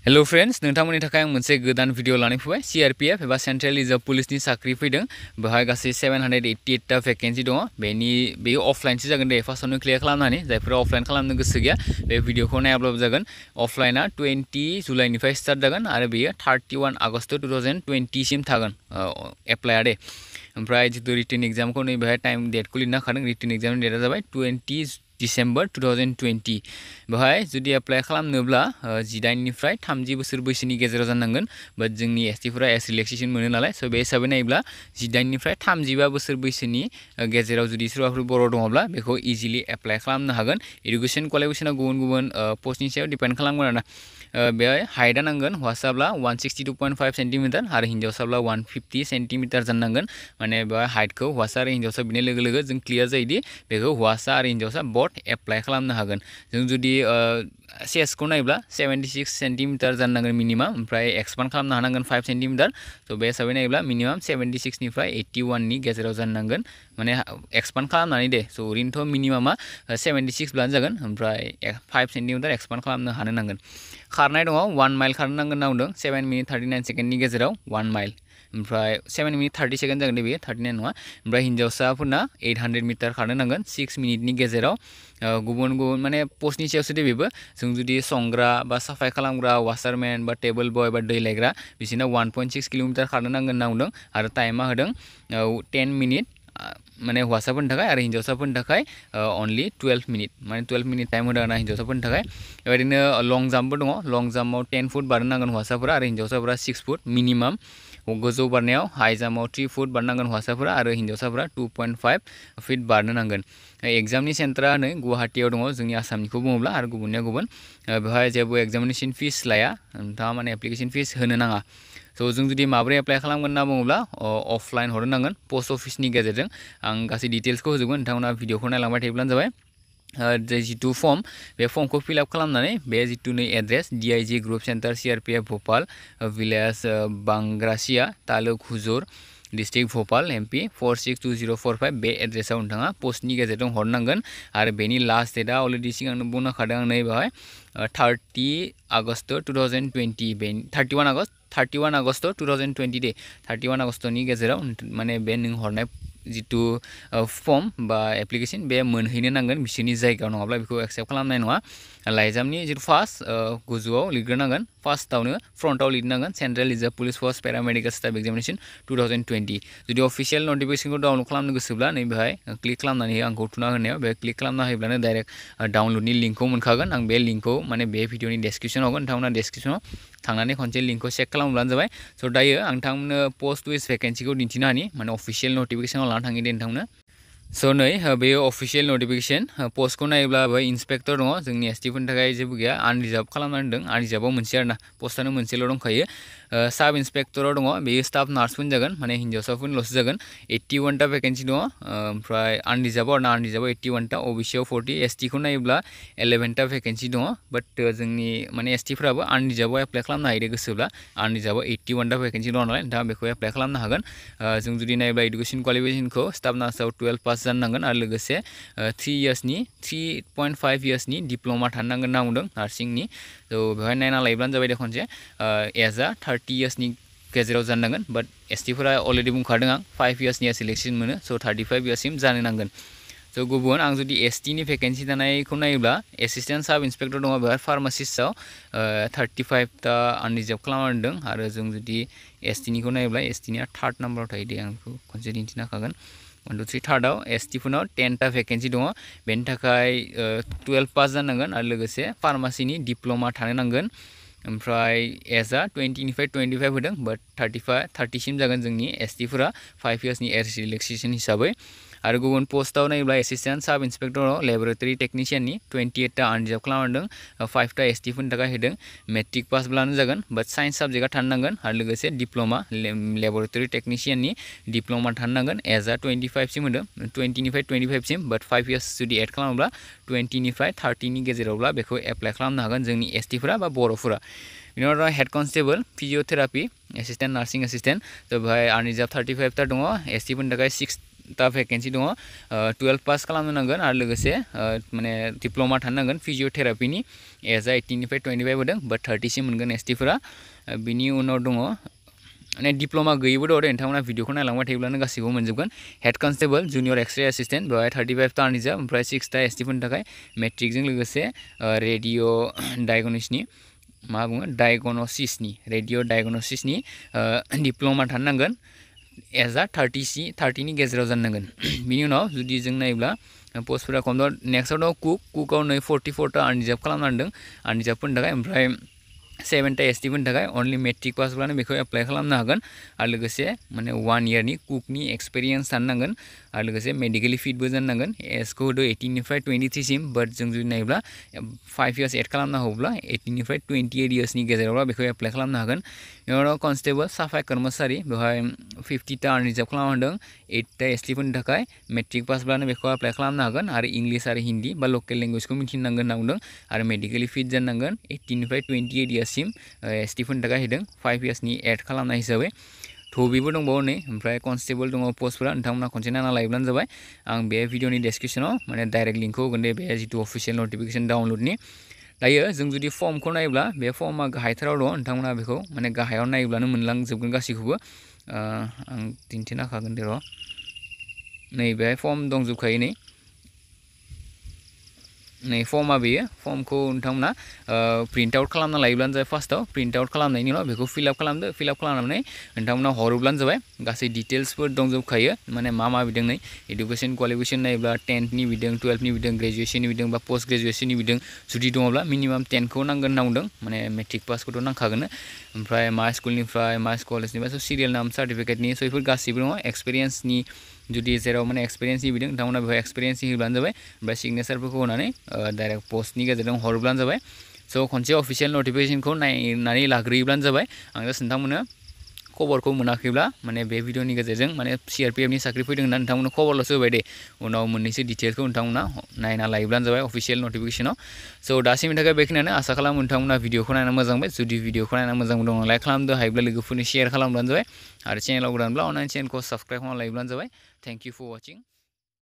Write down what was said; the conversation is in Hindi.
हेलो फ्रेंड्स नोंथांमोननि थाखाय आं मोनसे गोदान भिडिअ लानानै फैबाय सीआरपीएफ एबा सेंट्रल रिजर्व पुलिसनि साख्रि फैदों बेवहाय गासै 788 टा भेकेन्सि दङ बेयो अफलाइनसो जागोन दे फार्स्टआवनो क्लियार खालामनानै जायफोरा अफलाइन खालामनो गोसो गैया बे भिडिअखौ नायाब्लाबो जागोन अफलाइना 20 जुलाइनिफ्राय स्टार्ट जागोन आरो बेयो 31 आगस्ट 2020 सिम थागोन एप्लाइआ दे ओमफ्राय जितु रिटेन एग्जामखौ नै बेहाय टाइम डेटखौ लिरना होखादों रिटेन एग्जामनि डेटआ जाबाय 20 डिसेम्बर 2020 बेवहाय जुदि एप्लाइ खालामनोब्ला 18 निफ्राय 30 बोसोर बैसोनि गेजेराव जानांगोन बाट जोंनि एसटिफोरा एस रिलेक्सेसन मोनो नालाय स' बे हिसाबै नायोब्ला 18 निफ्राय 35 बोसोर बैसोनि गेजेराव जुदि सोरबाफोर बर' दङब्ला बेखौ इजिलि एप्लाइ खालामनो हागोन एडुकेसन क्वालिफिकेसना गुबुन गुबुन पस्टनि सायाव डिपेन्ड खालामगोन आरोना बेहाय हाइटआ नांगोन हौवासाब्ला 162.5 सेन्टिमिटार आरो हिन्जावसाब्ला 150 सेन्टिमिटार जानांगन माने बेहाय हाइटखौ हौवासा आरो हिन्जावसा बिनाय लोगो लोगो जों क्लियार जायोदि बेखौ हौवासा आरो हिन्जावसा बट एप्लाइ खालामनो हागोन जों जुदि चेस्टखौ नायोब्ला 76 सेन्टिमिटार जानांगोन मिनिमाम ओमफ्राय एक्सपान्ड खालामनो हानांगोन 5 सेन्टिमिटार स' बे हिसाबै नायोब्ला मिनिमाम 76 निफ्राय 81 नि गेजेराव जानांगोन माने एक्सपान्ड खालामनानै दे स' ओरैनोथ' मिनिमामा 76 ब्लानो जागोन ओमफ्राय 5 सेन्टिमिटार एक्सपान्ड खालामनो हानो नांगोन खारनाय दङ 1 माइल खारनो नांगोन होनना बुंदों 7 मिनिट 39 सेकेन्डनि गेजेराव 1 माइल ओमफ्राय 7 मिनिट 30 सेकेन्ड जागोन दे बेयो 39 नङा ओमफ्राय हिन्जावसाफोरना 800 मिटार खारनो नांगोन 6 मिनिटनि गेजेराव गुबुन गुबुन माने पस्टनि सायावसो दे बेबो जों जुदि संग्रा बा साफाय खालामग्रा वासारमेन बा टेबोल बय बा दै लायग्रा बिसोरना 1.6 किल'मिटार खारनो नांगोन होनना बुंदों आरो टाइमा होदों 10 मिनिट माने हौवासाफोरनि थाखाय आरो हिन्जावसाफोरनि थाखाय अनलि 12 मिनिट माने 12 मिनिट टाइम होदों आरो हिन्जावसाफोरनि थाखाय बेबायदिनो लं जाम्पबो दङ लं जाम्पआव 10 फुट बारनो नांगोन हौवासाफोरा आरो हिन्जावसाफोरा 6 फुट मिनिमाम गोजौ बारनायाव हाइ जाम्पआव 3 फुट बारनांगोन हौवासाफोरा आरो हिन्जावसाफोरा 2.5 फिट बारनो नांगोन एग्जामनि सेन्टारा नै गुवाहाटीयाव दङ जोंनि आसामनिखौ बुङोब्ला आरो गुबुननिया गुबुन बेवहाय जेबो एग्जामिनेसन फिस लाया नोंथाङा माने एप्लिकेसन फिस होनो नाङा स' जों जुदि माबोरै एप्लाइ खालामगोन होनना बुङोब्ला अफलाइन हरनो नांगोन पस्ट अफिसनि गेजेरजों आं गासै डिटेल्सखौ होजोबगोन नोंथांमोना भिडिअखौ नायलांबाय थायोब्लानो जाबाय जितु फर्म बे फर्मखौ फिलआप खालामनानै बे जितु नै address DIG group centre CRPF Bhopal village Bangrasia taluk Huzur district Bhopal MP 462045 बे एड्रेसाव नोंथाङा पस्टनि गेजेरजों हरनांगोन आरो बेनि लास्ट डेटआ अलरेडि सिगांनो बुंखादों आं नै बेवहाय 30 आगस्ट 2020 31 आगस्ट 2020 दे 31 आगस्टनि गेजेराव माने बे नों हरनाय जितु फर्म बा एप्लिकेसन बे मोनहैनो नांगोन बिसोरनि जायगायाव नङाब्ला बेखौ एक्सेप्ट खालामनाय नङा लाइजामनि जितु फार्स्ट गोजौआव लिरग्रोनांगोन फार्स्टआवनो फ्रन्टआव लिरनांगोन सेन्ट्रेल रिजार्भ पुलिस फर्स पेरामेडिकेल स्टाफ एग्जामिनेसन 2020 जुदि अफिसियेल नटिफिकेसनखौ डाउनलड खालामनो गोसोब्ला नै बेहाय क्लिक खालामनानै आंखौ थुना होनायाव बे क्लिक खालामना होयोब्लानो डाइरेक्ट डाउनलडनि लिंकखौ मोनखागोन आं बे लिंकखौ माने बे भिडिअनि डेसक्रिपसनाव होगोन नोंथांमोना डेसक्रिपसनाव थांनानै खनसे लिंकखौ चेक खालामब्लानो जाबाय स' दायो आं नोंथांमोननो पस्ट उइस भेकेन्सिखौ दिन्थिनो हानि माने अफिसियेल नटिफिकेसनाव लाना थाङो दे नोंथांमोननो स' नै बे अफिसियेल नटिफिकेसन पस्टखौ नायोब्ला बेहाय इन्सपेक्टर दङ जोंनि एसटिफोरनि थाखाय जेबो गैया आनरिजार्भ खालामनानै दोनदों आनरिजार्भआव मोनसे आरोना पस्टआनो मोनसेल' दंखायो साब इन्सपेक्टराव दङ बेयो स्टाफ नार्सफोरनि जागोन माने हिन्जावसाफोरनिल'सो जागोन 81 टा भेकेन्सि दङ ओमफ्राय आनरिजार्भआव ना आनरिजार्भआव 81 टा अबिसिआव 40 एसटिखौ नायोब्ला 11 टा भेकेन्सि दङ बाट जोंनि माने एसटिफ्राबो आनरिजार्भआव एप्लाइ खालामनो हायो गोसोब्ला आनरिजार्भआव 81 टा भेकेन्सि दङ नालाय नोंथाङा बेखौ एप्लाइ खालामनो हागोन जों जुदि नायोब्ला इडुकेसन क्वालिफिकेसनखौ स्टाफ नार्सआव 12 पास जानांगोन आरो लोगोसे 3.5 इयार्सनि डिप्ल'मा थानो नांगोन होनना बुंदों नार्सिंनि थ' बेवहाय नायना लायोब्लानो जाबाय दे खनसे एजआ 30 इयार्सनि गेजेराव जानांगोन बाट एसटिफोरा अलरेडि बुंखादों आं 5 इयार्सनि सिलेक्सन मोनो स' 35 इयार्ससिम जानो नांगोन स' गुबुन आं जुदि एसटिनि भेकेन्सि थानायखौ नायोब्ला एसिस्टेन्ट साब इन्सपेक्टर दङ बेवहाय फार्मासिस्टआव 35 टा आनरिजार्भ खालामना दोनदों आरो जों जुदि एसटिनिखौ नायोब्ला एसटिनिया 3rd नाम्बाराव थायो दे आं बेखौ खनसे दिन्थिनो हाखागोन 1 2 3 थार्डआव एसटिफोरनाव 10 टा भेकेन्सि दङ बेनि थाखाय 12 पास जानांगोन आरो लोगोसे फार्मासिनि डिप्ल'मा थानो नांगोन ओमफ्राय एजआ 20 निफ्राय 25 होदों बाट 30 सिम जागोन जोंनि एसटिफोरा 5 इयार्सनि एज रिलेक्सेसन हिसाबै आरो गुबुन पस्टआव नायोब्ला एसिस्टेन्ट साब इन्सपेक्टराव लेबरेटरि टेकनिशियाननि 28 टा आनरिजार्भ खालामदों 5 टा एसटिफोरनि थाखाय होदों मेट्रिक पासब्लानो जागोन बाट साइन्स साबजेक्टआ थानो नांगोन आरो लोगोसे डिप्ल'मा लेबरेटरि टेकनिशियाननि डिप्ल'मा थानो नांगोन एजआ 25 सिम होदों 20 निफ्राय 25 सिम बाट 5 इयार्स जुदि एड खालामोब्ला 20 निफ्राय 30 नि गेजेरावब्ला बेखौ एप्लाइ खालामनो हागोन जोंनि एसटिफोरा बा बर'फोरा बिनि उनाव head constable physiotherapy assistant nursing assistant थ' बेवहाय आनरिजार्भ 35 टा दङ एसटिफोरनि थाखाय टा भेकेन्सि दङ 12 पास खालामनो नांगोन आरो लोगोसे माने डिप्लोमा थानो नांगोन फिजियोथेरापिनि एजआ 18 निफ्राय 25 होदों बाट 30 सिम मोनगोन एसटिफोरा बिनि उनाव दङ माने डिप्लोमा गैयैबो दङ नोंथांमोना भिडिअखौ नायलांबाय थायोब्लानो गासैखौबो मोनजोबगोन head constable junior X-ray assistant बेवहाय 35 टा रिजार्भ ओमफ्राय 6 टा एसटिफोरनि थाखाय मेट्रिकजों लोगोसे रेडिअ' डायग्नोसिसनि मा बुङो डायग्नोसिसनि रेडिअ' डायग्नोसिसनि डिप्लोमा थानो नांगोन एजआ 30 नि गेजेराव जानो नांगोन बिनि उनाव जुदि जों नायोब्ला पस्टफोरा खम दं नेक्स्टआव दं कुकआव नै 44 टा आनरिजार्भ खालामना दोनदों आनरिजार्भफोरनि थाखाय ओमफ्राय 7 टा एसटिफोरनि थाखाय अनलि मेट्रिक पासब्लानो बेखौ एप्लाइ खालामनो हागोन आरो लोगोसे माने 1 इयारनि कुकनि एक्सपिरियेन्स थानो नांगोन आरो लोगोसे मेडिकेलि फिटबो जानो नांगोन एजखौ होदो 18 निफ्राय 23 सिम बाट जों जुदि नायोब्ला 5 इयार्स एड खालामना होब्ला 18 निफ्राय 28 इयार्सनि गेजेरावबा बेखौ एप्लाइ खालामनो हागोन बेनि उनाव कनस्टेबल साफाय कर्मचारि बेवहाय 50 टा रिजार्भ खालामना होदों 8 टा एसटिफोरनि थाखाय मेट्रिक पासब्लानो बेखौ एप्लाइ खालामनो हागोन आरो इंलिश आरो हिन्दी बा लकेल लेंगुवेजखौ मिथिनांगोन होनना बुंदों आरो मेडिकेलि फिट जानो नांगोन 18 निफ्राय 28 इयार्ससिम एसटिफोरनि थाखाय होदों 5 इयार्सनि एड खालामनाय हिसाबै थबिबो दंबावो नै ओमफ्राय कनस्टेबल दङ पस्टफोरा नोंथांमोना खनसे नायना लायोब्लानो जाबाय आं बे भिडिअनि डेसक्रिपसनाव माने डाइरेक्ट लिंकखौ होगोन दे बे जितु अफिसियेल नटिफिकेसन डाउनलडनि दायो जों जुदि फर्मखौ नायोब्ला बे फर्मा गाहायथाराव दङ नोंथांमोना बेखौ माने गाहायाव नायोब्लानो मोनलांजोबगोन गासैखौबो आं दिन्थिना होखागोन दे र' नै बेहाय फर्म दंजोबखायो नै फर्मा बेयो फर्मखौ नोंथांमोना प्रिन्ट आउट खालामना लायोब्लानो जाबाय फार्स्टआव प्रिन्ट आउट खालामनायनि उनाव बेखौ फिलआप खालामदो फिलआप खालामनानै नोंथांमोना हरोब्लानो जाबाय गासै डिटेल्सफोर दंजोबखायो माने मा बिदों नै एडुकेसन क्वालिफिकेसन नायोब्ला 10थनि बिदों 12थनि बिदों ग्रेजुवेसननि बिदों बा पोस्ट ग्रेजुवेसननि बिदों जुदि दङब्ला मिनिमाम 10खौ नांगोन होनना बुंदों माने मेट्रिक पासखौथ' नांखागोन ओमफ्राय मा स्कुलनिफ्राय मा कलेजनिफ्राय सिरियेल नाम सार्टिफिकेटनि स' बेफोर गासैबो दङ एक्सपिरियेन्सनि जुदि जेराव माने एक्सपिरियेन्सनि बिदों नोंथांमोना बेवहाय एक्सपिरियेन्सनि होब्लानो जाबाय ओमफ्राय सिगनेचारफोरखौ होनानै डाइरेक्ट पस्टनि गेजेरजों हरोब्लानो जाबाय स' खनसे अफिसियेल नटिफिकेसनखौ नायनानै लाग्रोयोब्लानो जाबाय आं जास्ट नोंथांमोननो खबरखौ मोनाखैब्ला माने बे भिडिअनि गेजेरजों माने सिआरपिएफनि साख्रि फैदों होनना नोंथांमोननो खबरल'सो होबाय दे उनाव मोननैसो डिटेल्सखौ नोंथांमोना नायना लायोब्लानो जाबाय अफिसियेल नटिफिकेसनाव स' दासिमनि थाखाय बेखिनियानो आसा खालामो नोंथांमोना भिडिअखौ नायना मोजां मोनबाय जुदि भिडिअखौ नायना मोजां मोनदों लाइक खालामदो हायोब्ला लोगोफोरनि शेयार खालामब्लानो जाबाय आरो चेनेलाव गोदानब्ला अनलाइन चेनेलखौ साबस्क्राइब खालामना लायोब्लानो जाबाय थेंक इउ फर वाचिं